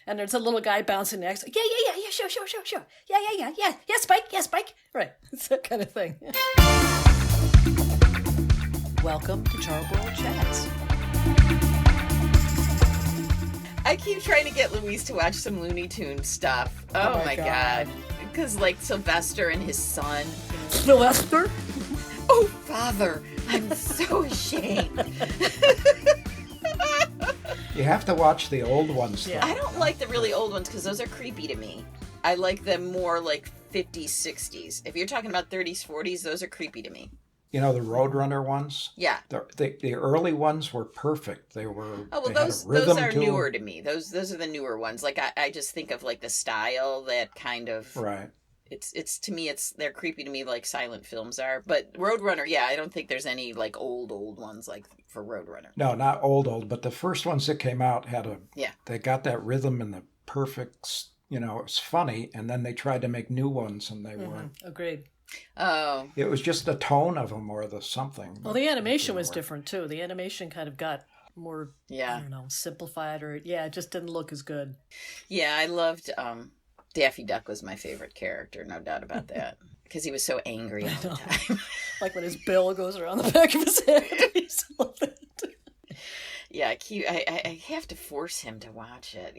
And there's a little guy bouncing next. Yeah, sure. Yeah, Spike. Right. It's that kind of thing. Welcome to Charbroiled Chats. I keep trying to get Louise to watch some Looney Tunes stuff. Oh my God. Because like Sylvester and his son. Sylvester? Oh, Father, I'm so ashamed. You have to watch the old ones. Yeah. I don't like the really old ones because those are creepy to me. I like them more like 50s, 60s. If you're talking about 30s, 40s, those are creepy to me. You know, the Roadrunner ones? Yeah. The early ones were perfect. They were. Oh, well, those are newer to me. Those are the newer ones. Like, I just think of, like, the style that kind of... Right. It's to me, they're creepy to me like silent films are. But Roadrunner, yeah, I don't think there's any, like, old ones, like, for Roadrunner. No, not old, but the first ones that came out had a... Yeah. They got that rhythm and the perfect, it was funny, and then they tried to make new ones, and they weren't. Agreed. Oh. It was just the tone of them or the something. Well, the animation was different, too. The animation kind of got more, yeah. I don't know, simplified, or, it just didn't look as good. Yeah, I loved, Daffy Duck was my favorite character, no doubt about that. Because he was so angry all the time. Like when his bill goes around the back of his head. I love it. Yeah, I have to force him to watch it,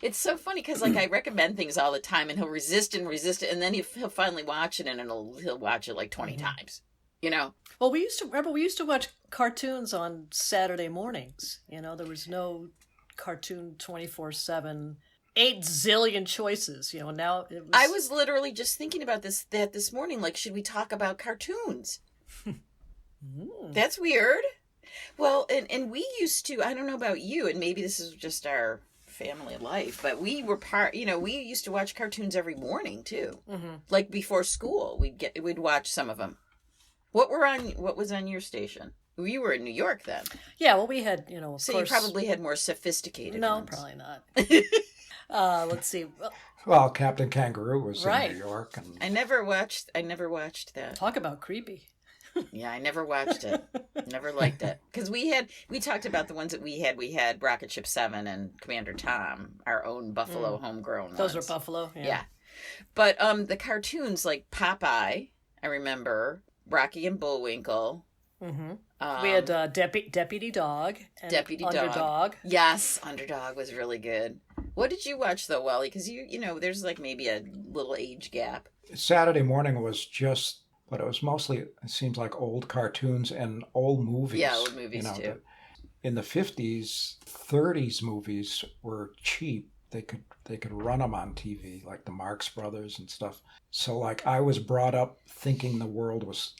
It's so funny because, like, I recommend things all the time, and he'll resist it, and then he'll finally watch it, and he'll watch it like 20 times, Well, we used to watch cartoons on Saturday mornings. There was no cartoon 24/7, 8 zillion choices. Now it was... I was literally just thinking about this morning. Like, should we talk about cartoons? That's weird. Well, and we used to, I don't know about you, and maybe this is just our family life, but we were we used to watch cartoons every morning too. Mm-hmm. Like before school, we'd watch some of them. What was on your station? You were in New York then. Yeah, well, we had, of so course... you probably had more sophisticated ones. Probably not. Let's see. Well, Captain Kangaroo was in New York. And... I never watched that. Talk about creepy. Yeah, I never watched it. Never liked it. Because we talked about the ones that we had. We had Rocket Ship 7 and Commander Tom, our own Buffalo homegrown Those ones. were Buffalo? Yeah. But the cartoons like Popeye, I remember, Rocky and Bullwinkle. Mm-hmm. We had Deputy Dog and Underdog. Yes, Underdog was really good. What did you watch though, Wally? Because there's like maybe a little age gap. Saturday morning was just... But it was mostly, it seems like old cartoons and old movies. Yeah, old movies too. In the 50s, 30s movies were cheap. They could run them on TV, like the Marx Brothers and stuff. So like I was brought up thinking the world was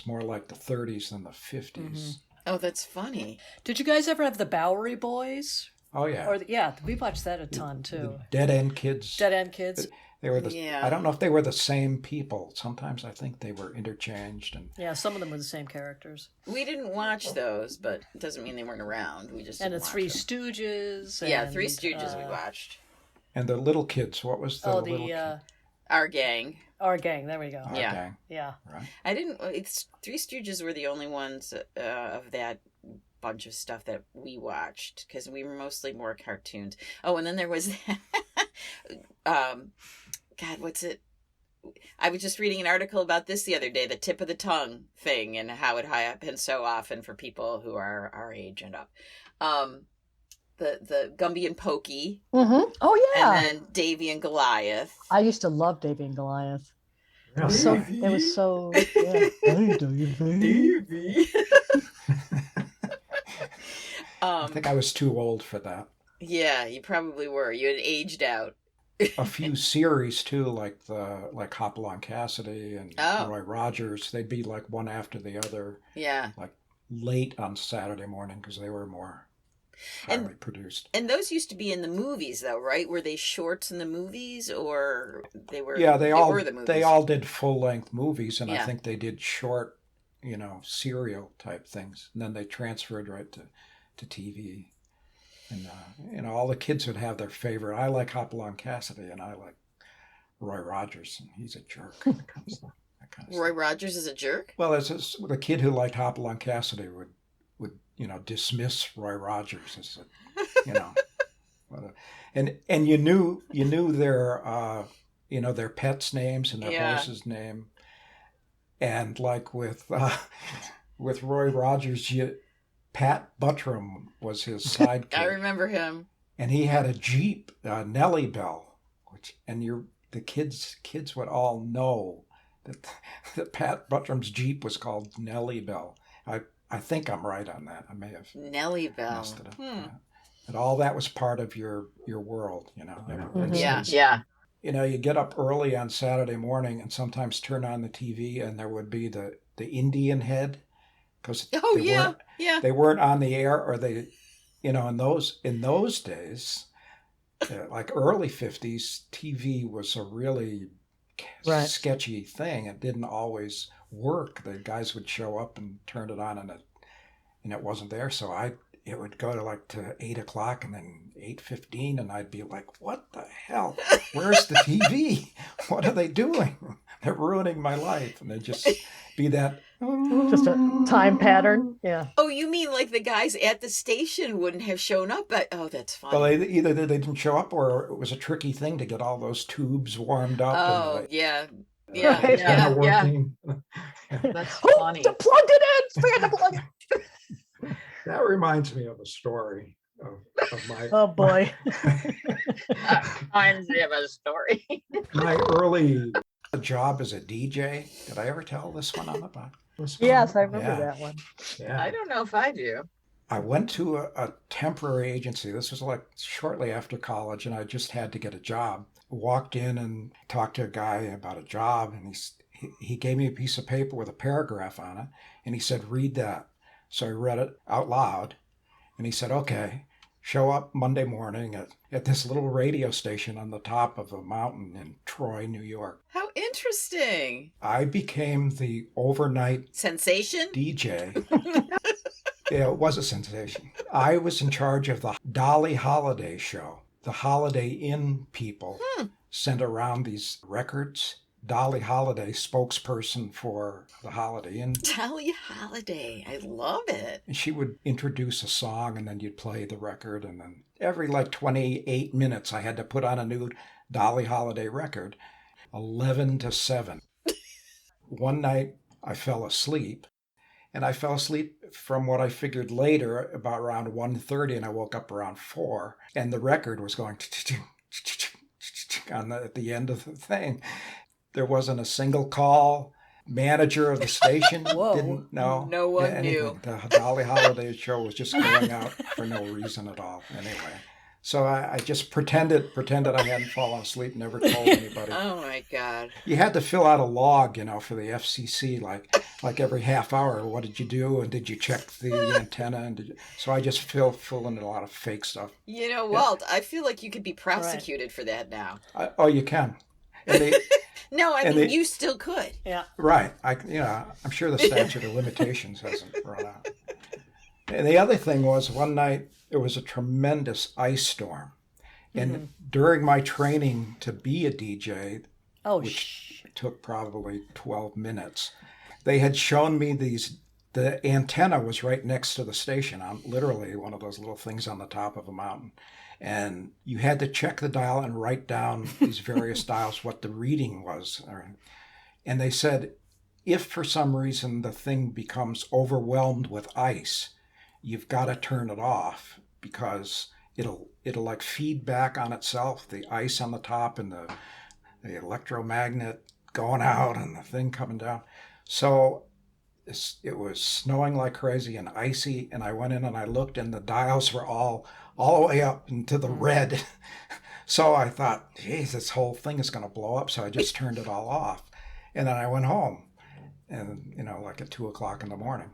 more like the 30s than the 50s. Mm-hmm. Oh, that's funny. Did you guys ever have the Bowery Boys? Oh, yeah. We watched that a ton too. The Dead End Kids. They were I don't know if they were the same people. Sometimes I think they were interchanged. And some of them were the same characters. We didn't watch those, but it doesn't mean they weren't around. We just and the Three Stooges. Yeah, Three Stooges we watched. And the little kids. What was the little kid? Our Gang. Our Gang. There we go. Our Gang. Yeah. Right. Three Stooges were the only ones of that bunch of stuff that we watched because we were mostly more cartoons. Oh, and then there was God, what's it? I was just reading an article about this the other day, the tip of the tongue thing and how it happens so often for people who are our age and up. The Gumby and Pokey. Mm-hmm. Oh, yeah. And then Davy and Goliath. I used to love Davy and Goliath. It was so, yeah. Hey, Davy. I think I was too old for that. Yeah, you probably were. You had aged out. A few series too, like Hopalong Cassidy and Roy Rogers. They'd be like one after the other. Yeah. Like late on Saturday morning because they were more highly produced. And those used to be in the movies, though, right? Were they shorts in the movies, or they were? Yeah, they were the movies. They all did full length movies, and I think they did short, serial type things, and then they transferred right to TV. And all the kids would have their favorite. I like Hopalong Cassidy, and I like Roy Rogers, and he's a jerk. That kind of Roy Rogers is a jerk? Well, the kid who liked Hopalong Cassidy would dismiss Roy Rogers as and you knew their their pets' names and their horse's name, and like with Roy Rogers, Pat Buttram was his sidekick. I remember him, and he had a Jeep, Nellie Bell, the kids would all know that Pat Buttram's Jeep was called Nellie Bell. I think I'm right on that. I may have Nellie Bell. messed it up. Yeah. And all that was part of your world, Mm-hmm. Yeah. You get up early on Saturday morning and sometimes turn on the TV, and there would be the Indian head, because they weren't on the air, or they, in those days, like early 50s, TV was a really sketchy thing. It didn't always work. The guys would show up and turn it on, and it wasn't there. So it would go to 8 o'clock and then 8:15, and I'd be like, what the hell? Where's the TV? What are they doing? They're ruining my life. And they'd just be that. Just a time pattern. Yeah. Oh, you mean like the guys at the station wouldn't have shown up? Oh, that's funny. Well, either they didn't show up, or it was a tricky thing to get all those tubes warmed up. Oh, yeah. Working. That's funny. To plug it in! Forget to plug it. That reminds me of a story of my. Oh boy. Reminds me of a story. My early job as a DJ. Did I ever tell this one on the podcast? Yes, I remember that one. Yeah. I don't know if I do. I went to a temporary agency. This was like shortly after college, and I just had to get a job. Walked in and talked to a guy about a job, and he gave me a piece of paper with a paragraph on it, and he said, read that. So I read it out loud, and he said, okay, show up Monday morning at this little radio station on the top of a mountain in Troy, New York. How interesting. I became the overnight Sensation? DJ. Yeah, it was a sensation. I was in charge of the Dolly Holiday show. The Holiday Inn people sent around these records. Dolly Holiday, spokesperson for the Holiday Inn. Dolly Holiday. I love it. And she would introduce a song, and then you'd play the record. And then every 28 minutes, I had to put on a new Dolly Holiday record. 11 to 7. One night, I fell asleep. And I fell asleep from what I figured later, about around 1:30, and I woke up around 4. And the record was going at the end of the thing. There wasn't a single call. Manager of the station didn't know. No one knew. The Dolly Holiday show was just going out for no reason at all. Anyway, so I just pretended I hadn't fallen asleep, never told anybody. Oh my God. You had to fill out a log, for the FCC, like every half hour. What did you do? And did you check the antenna? And so I just fill in a lot of fake stuff. Walt, I feel like you could be prosecuted for that now. You can. And no, I mean, you still could. Yeah. Right. I'm sure the statute of limitations hasn't run out. And the other thing was, one night there was a tremendous ice storm. And during my training to be a DJ, which took probably 12 minutes, they had shown me the antenna was right next to the station, on literally one of those little things on the top of a mountain. And you had to check the dial and write down these various dials, what the reading was. And they said, if for some reason the thing becomes overwhelmed with ice, you've got to turn it off, because it'll like feed back on itself, the ice on the top and the electromagnet going out and the thing coming down. So it was snowing like crazy and icy, and I went in and I looked, and the dials were all the way up into the red. So I thought, geez, this whole thing is going to blow up. So I just turned it all off. And then I went home, and, like at 2 o'clock in the morning.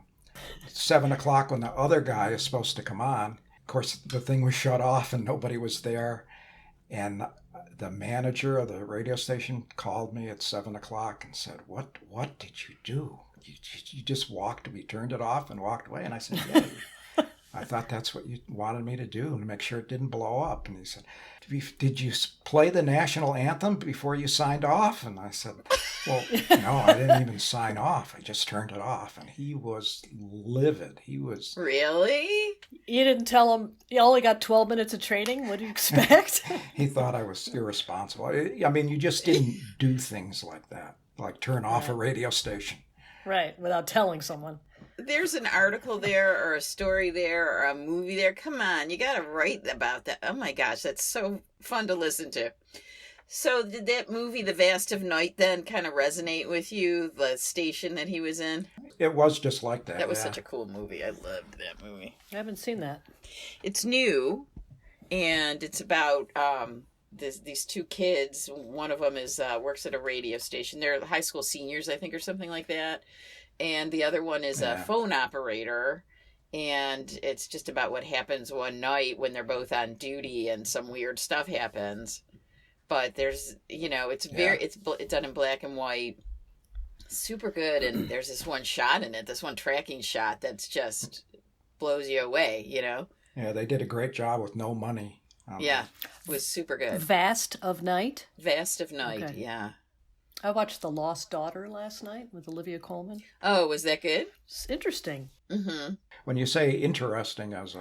7 o'clock, when the other guy is supposed to come on, of course, the thing was shut off and nobody was there. And the manager of the radio station called me at 7 o'clock and said, what did you do? You just we turned it off and walked away. And I said, yeah. I thought that's what you wanted me to do, to make sure it didn't blow up. And he said, did you play the national anthem before you signed off? And I said, well, no, I didn't even sign off. I just turned it off. And he was livid. He was... Really? You didn't tell him you only got 12 minutes of training? What do you expect? He thought I was irresponsible. I mean, you just didn't do things like that, like turn off a radio station. Right, without telling someone. There's an article there or a story there or a movie there. Come on, you got to write about that. Oh my gosh, that's so fun to listen to. So did that movie, The Vast of Night, then kind of resonate with you, the station that he was in? It was just like that. That was such a cool movie. I loved that movie. I haven't seen that. It's new, and it's about these two kids. One of them works at a radio station. They're high school seniors, I think, or something like that. And the other one is a phone operator, and it's just about what happens one night when they're both on duty and some weird stuff happens. But there's, it's it's done in black and white, super good, and there's this one shot in it, this one tracking shot that's just blows you away, Yeah, they did a great job with no money. Yeah, it was super good. Vast of Night? Vast of Night, Okay. Yeah. I watched The Lost Daughter last night with Olivia Colman. Oh, was that good? It's interesting. Mm-hmm. When you say interesting is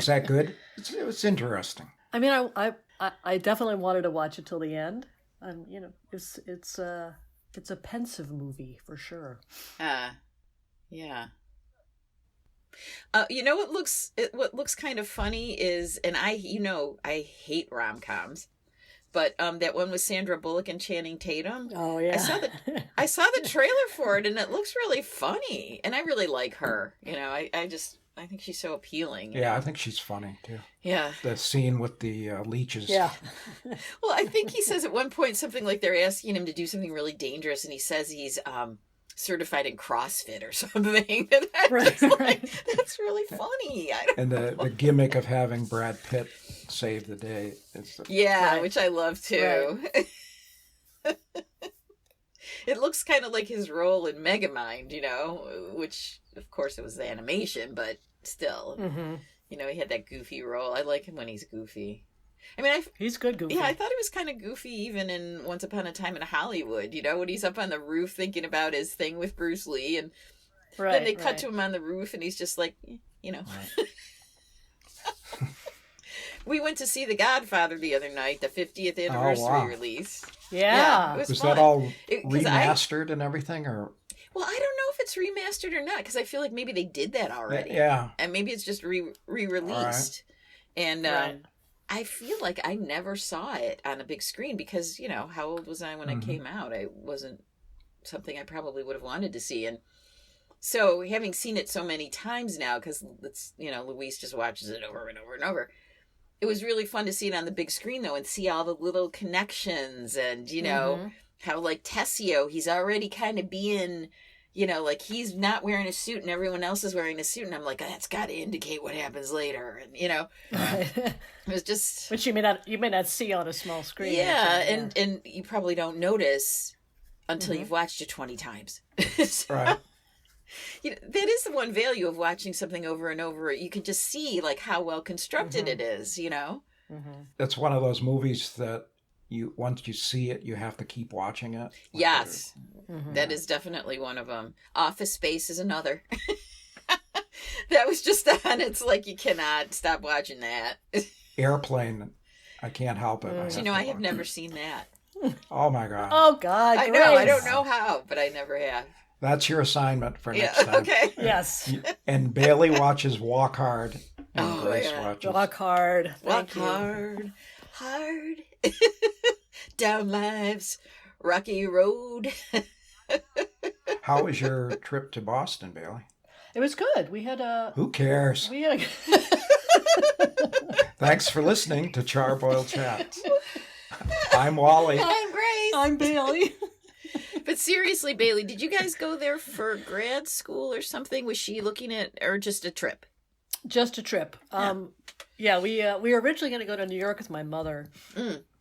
that good? It's interesting. I mean, I definitely wanted to watch it till the end. And, it's a pensive movie for sure. Yeah. What looks kind of funny is, and I hate rom-coms. But that one with Sandra Bullock and Channing Tatum. Oh yeah, I saw the trailer for it, and it looks really funny, and I really like her. I think she's so appealing. Yeah, I think she's funny too. Yeah, the scene with the leeches. Yeah. Well, I think he says at one point something like they're asking him to do something really dangerous, and he says he's certified in CrossFit or something. And that's really funny. And the gimmick of having Brad Pitt save the day. Which I love too. Right. It looks kind of like his role in Megamind, which of course it was the animation, but still, he had that goofy role. I like him when he's goofy. I mean, he's good goofy. Yeah, I thought he was kind of goofy even in Once Upon a Time in Hollywood, when he's up on the roof thinking about his thing with Bruce Lee, and then they cut to him on the roof and he's just like, Right. We went to see The Godfather the other night, the 50th anniversary release. Yeah. It was Was fun. that all remastered and everything, or? Well, I don't know if it's remastered or not, because I feel like maybe they did that already. Yeah. And maybe it's just re-released. Right. And I feel like I never saw it on a big screen because, how old was I when it came out? It wasn't something I probably would have wanted to see. And so having seen it so many times now, because Luis just watches it over and over and over, it was really fun to see it on the big screen, though, and see all the little connections and, how, like, Tessio, he's already kind of being... like he's not wearing a suit and everyone else is wearing a suit, and I'm like, that's got to indicate what happens later, and it was just, which you may not see on a small screen. Yeah, and you probably don't notice until you've watched it 20 times. So, right. That is the one value of watching something over and over. You can just see like how well constructed it is. It's one of those movies that once you see it, you have to keep watching it. Yes, that is definitely one of them. Office Space is another. That was just on. It's like you cannot stop watching that. Airplane, I can't help it. I have never seen that. Oh my God. Oh God. I know. I don't know how, but I never have. That's your assignment for next time. Okay. Yes. And Bailey watches Walk Hard. And Grace watches Walk Hard. Walk hard. Down life's rocky road. How was your trip to Boston, Bailey? It was good. We had a... Who cares? We had Thanks for listening to Charbroiled Chats. I'm Wally. I'm Grace. I'm Bailey. But seriously, Bailey, did you guys go there for grad school or something? Was she looking at, or just a trip? Just a trip. We were originally going to go to New York with my mother,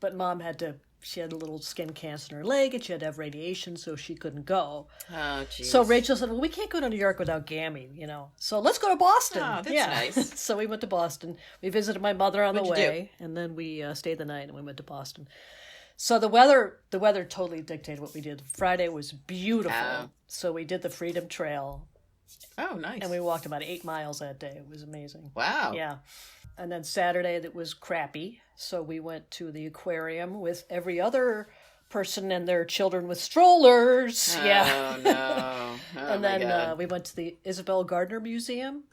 but Mom had to she had a little skin cancer in her leg, and she had to have radiation, so she couldn't go. Oh, geez. So Rachel said, well, we can't go to New York without Gammy, So let's go to Boston. Oh, that's nice. So we went to Boston. We visited my mother on the way, and then we stayed the night, and we went to Boston. So the weather totally dictated what we did. Friday was beautiful. Oh. So we did the Freedom Trail. Oh, nice. And we walked about 8 miles that day. It was amazing. Wow. Yeah. And then Saturday, it was crappy. So we went to the aquarium with every other person and their children with strollers. Oh, yeah. no. Oh, and then we went to the Isabel Gardner Museum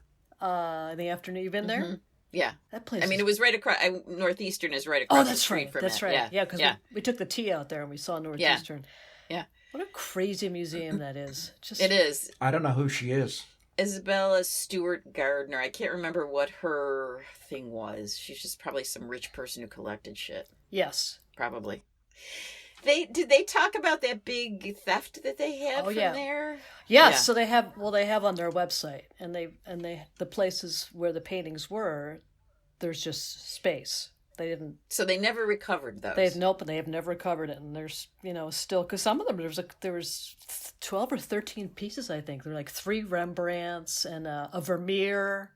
in the afternoon. You've been there? Mm-hmm. Yeah. That place. I mean, it was right across. Northeastern is right across the street from That's it. right. Yeah, because yeah. we took the T out there and we saw Northeastern. Yeah. What a crazy museum that is. It is. I don't know who she is. Isabella Stewart Gardner. I can't remember what her thing was. She's just probably some rich person who collected shit. Yes. Probably. Did they talk about that big theft that they had from there? Yes, yeah. So they have on their website, and the places where the paintings were, there's just space. They didn't. So they never recovered those. They have never recovered it, and there's still, because some of them there was 12 or 13 pieces, I think. There were like 3 Rembrandts and a Vermeer.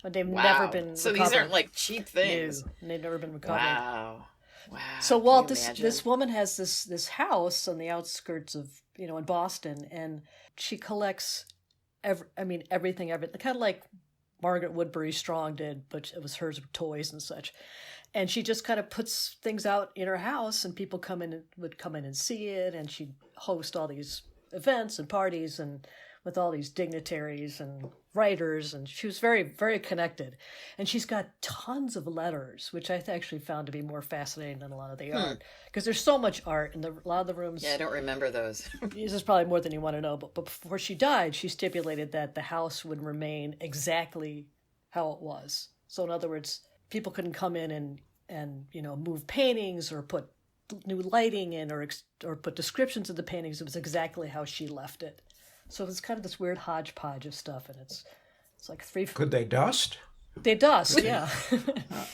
But they've never been recovered. So these aren't like cheap things. No, and they've never been recovered. Wow. So Walt, this woman has this house on the outskirts of in Boston, and she collects everything, kind of like Margaret Woodbury Strong did, but it was hers with toys and such. And she just kind of puts things out in her house, and people would come in and see it, and she'd host all these events and parties and with all these dignitaries and writers, and she was very, very connected. And she's got tons of letters, which I actually found to be more fascinating than a lot of the art, because there's so much art in a lot of the rooms. Yeah, I don't remember those. This is probably more than you want to know, but before she died, she stipulated that the house would remain exactly how it was. So in other words, people couldn't come in and move paintings or put new lighting in or put descriptions of the paintings. It was exactly how she left it. So it's kind of this weird hodgepodge of stuff, and it's like 3. Could they dust? They dust, yeah.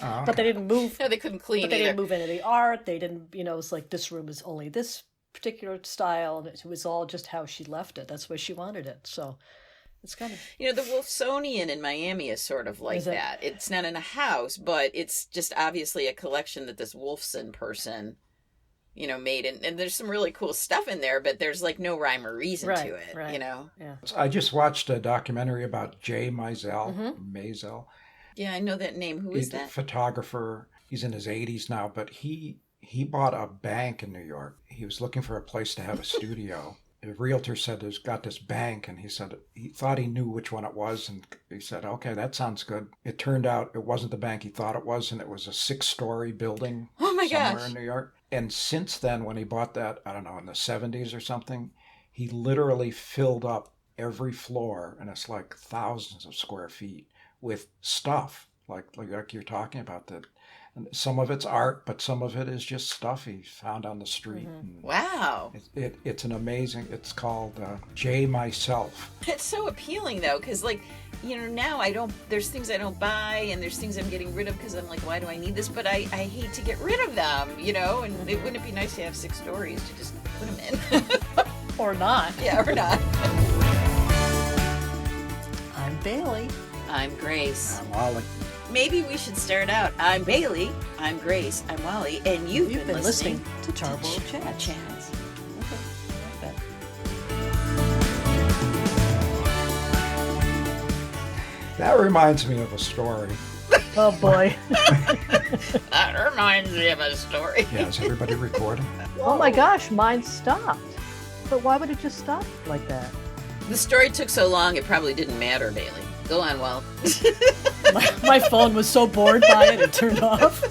But they didn't move. No, they couldn't clean. But they didn't move any of the art. They didn't. It's like this room is only this particular style, and it was all just how she left it. That's the way she wanted it. So it's kind of the Wolfsonian in Miami is sort of like that. It's not in a house, but it's just obviously a collection that this Wolfson person made, and there's some really cool stuff in there, but there's like no rhyme or reason to it, Yeah. I just watched a documentary about Jay Maisel. Maisel. Yeah, I know that name. Who is that? Photographer. He's in his 80s now, but he bought a bank in New York. He was looking for a place to have a studio. The realtor said there's got this bank, and he said he thought he knew which one it was, and he said, okay, that sounds good. It turned out it wasn't the bank he thought it was, and it was a 6-story building somewhere in New York. And since then, when he bought that, I don't know, in the 70s or something, he literally filled up every floor, and it's like thousands of square feet, with stuff like you're talking about. That some of it's art, but some of it is just stuff he found on the street. Wow. It's an amazing, it's called Jay Myself. It's so appealing though, because now there's things I don't buy, and there's things I'm getting rid of because I'm like, why do I need this? But I hate to get rid of them, and wouldn't it be nice to have 6 stories to just put them in? or not. Yeah, or not. I'm Bailey. I'm Grace. I'm Wally. Maybe we should start out. I'm Bailey. I'm Grace. I'm Wally. And you've been listening to Charbroiled Chats. Okay. I like that. That reminds me of a story. Oh boy. That reminds me of a story. Yeah, is everybody recording? Oh my gosh, mine stopped. But why would it just stop like that? The story took so long, it probably didn't matter, Bailey. Go on, Wall. My phone was so bored by it, it turned off.